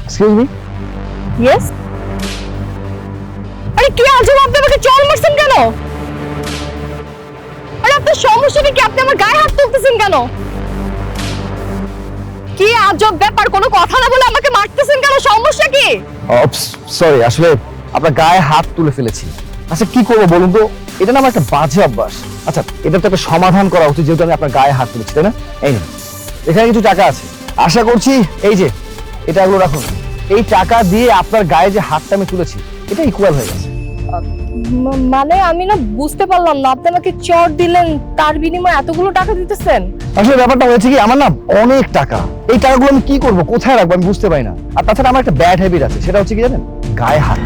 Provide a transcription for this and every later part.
Excuse me. Yes. আরে কি আজব, আপনি আমাকে চড় মারছেন কেন? আরে আপনার সমস্যাটা কি? আপনি আমার গায়ে হাত তুলতেছেন কেন? কি আজব ব্যাপার, কোনো কথা না বলে আমাকে মারতেছেন কেন? সমস্যা কি? সরি, আসলে আপনার গায়ে হাত তুলে ফেলেছি। আচ্ছা কি করবো বলুন তো, এটা না আমার একটা বাজে অভ্যাস। আচ্ছা এটা তো একটা সমাধান করা উচিত, যেহেতু আমি আপনার গায়ে হাত তুলেছি, তাই না? এই নিন, এখানে কিছু টাকা আছে, আশা করছি এই যে এটা এগুলো রাখুন। এই টাকা দিয়ে আপনার গায়ে যে হাতটা আমি তুলেছি এটা ইকুয়াল হয়ে গেছে। মানে আমি না বুঝতে পারলাম না, আপনি আমাকে চড় দিলেন তার বিনিময়ে এতগুলো টাকা দিতেছেন? আসলে ব্যাপারটা হয়েছে কি, আমার না অনেক টাকা, এই টাকাগুলো আমি কি করবো, কোথায় রাখবো আমি বুঝতে পারি না। আর তাছাড়া আমার একটা ব্যাড হ্যাবিট আছে, সেটা হচ্ছে কি জানেন, গায়ে হাত।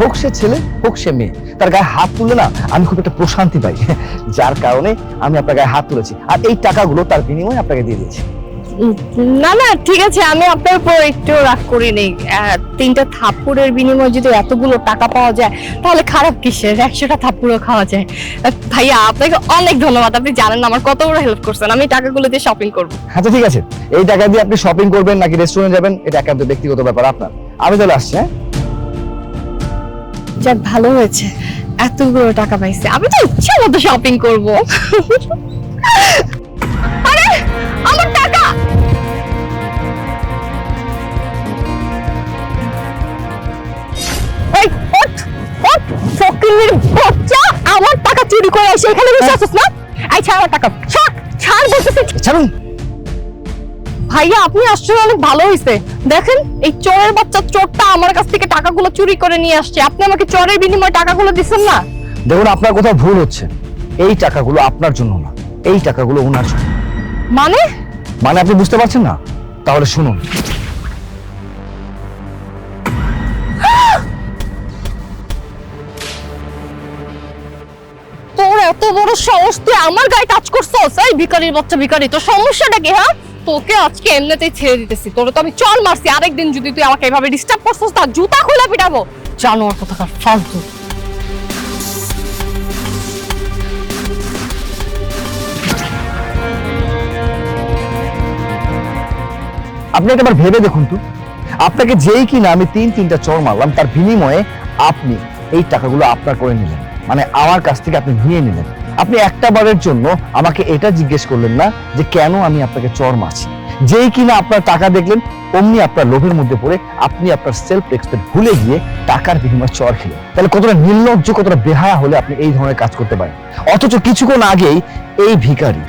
হোক সে ছেলে হোক সে মেয়ে, তার গায়ে হাত তুললে না আমি খুব একটা প্রশান্তি পাই, যার কারণে আমি আপনার গায়ে হাত তুলেছি, আর এই টাকাগুলো তার বিনিময়ে আপনাকে দিয়ে দিয়েছি। না না ঠিক আছে, আমি আপনার উপর একটু রাগ করি নেই। 3টা থাপ্পড়ের বিনিময়ে যদি এতগুলো টাকা পাওয়া যায় তাহলে খারাপ কিসের? 100টা থাপ্পড়ও খাওয়া যায়। ভাইয়া আপনাকে অনেক ধন্যবাদ, আপনি জানেন না আমার কত বড় হেল্প করছেন। আমি টাকাগুলো দিয়ে শপিং করব। আচ্ছা ঠিক আছে, এই টাকা দিয়ে আপনি শপিং করবেন নাকি রেস্টুরেন্টে যাবেন এটা একান্ত ব্যক্তিগত ব্যাপার আপনার। আমি চলে আসছি। হ্যাঁ যাক ভালো হয়েছে, এতগুলো টাকা পাইছে, আমি তো ইচ্ছা মতো শপিং করব। আরে আমার টাকা! এই ওঠ ওঠ, ফকিন্নির বাচ্চা, আমার টাকা চুরি করে এসে এখানে বসে আছিস না? এই ছাড় আমার টাকা, ছাড় ছাড় বলতেছি। ছাড়ুন। ভাইয়া আপনি আসলে অনেক ভালো হয়েছে, দেখেন এই চোরের বাচ্চা চোরটা আমার কাছ থেকে টাকাগুলো চুরি করে নিয়ে আসছে, আপনি আমাকে চোরের বিনিময়ে টাকাগুলো দিচ্ছেন না? দেখুন আপনার কোথাও ভুল হচ্ছে, এই টাকাগুলো আপনার জন্য না, এই টাকাগুলো ওনার জন্য। মানে? মানে আপনি বুঝতে পারছেন না? তাহলে শুনুন। তোর এত বড় সাহস, তুই আমার গায়ে টাচ করছস? এই ভিখারির বাচ্চা ভিখারি, তোর সমস্যাটা কি? হ্যাঁ তোকে আজকে এমনিতেই ছেড়ে দিতেছি, তোর তো আমি চল মারছি, আরেকদিন যদি তুই আমাকে এভাবে ডিস্টার্ব করছস তার জুতা খুলে পিটাবো। জানোয়ার কোথাকার ফালতু। আপনি একবার ভেবে দেখুন তো, আপনাকে যেই কিনা আমি 3টা চড় মারলাম, তার বিনিময়ে আপনি এই টাকাগুলো আপনার করে নিলেন, মানে আমার কাছ থেকে আপনি নিয়ে নিলেন। আপনি একটা বারের জন্য আমাকে এটা জিজ্ঞেস করলেন না যে কেন আমি আপনাকে চড় মারছি। যেই কিনা আপনার টাকা দেখলেন অমনি আপনার লোভের মধ্যে পড়ে আপনি আপনার সেলফ রেসপেক্ট ভুলে গিয়ে টাকার বিনিময়ে চড় খেলেন। তাহলে কতটা নির্লজ্জ, কতটা বেহায়া হলে আপনি এই ধরনের কাজ করতে পারেন। অথচ কিছুক্ষণ আগেই এই ভিখারি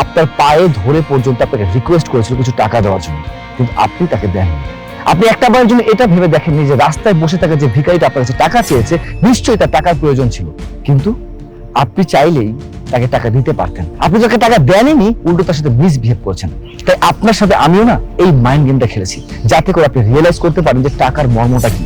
আপনার পায়ে ধরে পর্যন্ত আপনাকে রিকোয়েস্ট করেছিল কিছু টাকা দেওয়ার জন্য, কিন্তু আপনি তাকে দেননি। আপনি একটা বারের জন্য এটা ভেবে দেখেননি যে রাস্তায় বসে থাকা যে ভিখারিটা আপনার কাছে টাকা চেয়েছে নিশ্চয়ই তার টাকার প্রয়োজন ছিল, কিন্তু আপনি চাইলেই তাকে টাকা দিতে পারতেন। আপনি যাকে টাকা দেননি উল্টো তার সাথে মিসবিহেভ করছেন। তাই আপনার সাথে আমিও না এই মাইন্ড গেমটা খেলেছি, যাতে করে আপনি রিয়েলাইজ করতে পারেন যে টাকার মর্মটা কি।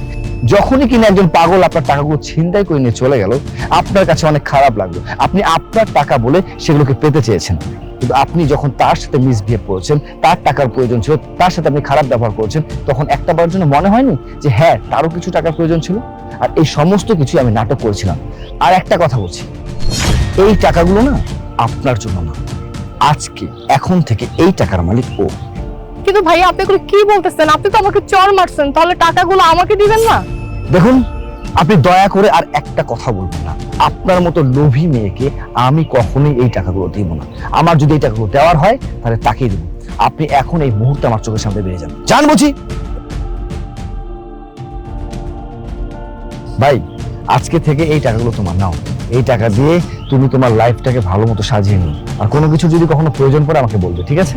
যখনই কিনা একজন পাগল আপনার টাকাগুলো ছিনতাই করে নিয়ে চলে গেল, আপনার কাছে অনেক খারাপ লাগলো। আপনি আপনার টাকা বলে সেগুলোকে পেতে চেয়েছেন, কিন্তু আপনি যখন তার সাথে মিসবিহেভ করেছেন, তার টাকার প্রয়োজন ছিল, তার সাথে আপনি খারাপ ব্যবহার করেছেন, তখন একটা বারের জন্য মনে হয়নি যে হ্যাঁ তারও কিছু টাকার প্রয়োজন ছিল? আর এই সমস্ত কিছু আমি নাটক করেছিলাম। আর একটা কথা বলছি, এই টাকাগুলো না আপনার জন্য না, আজকে এখন থেকে এই টাকার মালিক ও। কিন্তু ভাইয়া আপনি এগুলো কি বলতেছেন? আপনি তো আমাকে চড় মারছেন, তাহলে টাকাগুলো আমাকে দিবেন না? দেখুন আপনি দয়া করে আর একটা কথা বলবেন না, আপনার মতো লোভী মেয়েকে আমি কখনোই এই টাকাগুলো দিব না। আমার যদি এই টাকাগুলো দেওয়ার হয় তাহলে তাকেই দেবো। আপনি এখন এই মুহূর্তে আমার চোখের সামনে বেরিয়ে যান, জান বুঝি। ভাই আজকে থেকে এই টাকাগুলো তোমার, নাও। এই টাকা দিয়ে তুমি তোমার লাইফটাকে ভালো মতো সাজিয়ে নিও, আর কোনো কিছু যদি কখনো প্রয়োজন পড়ে আমাকে বলবে, ঠিক আছে?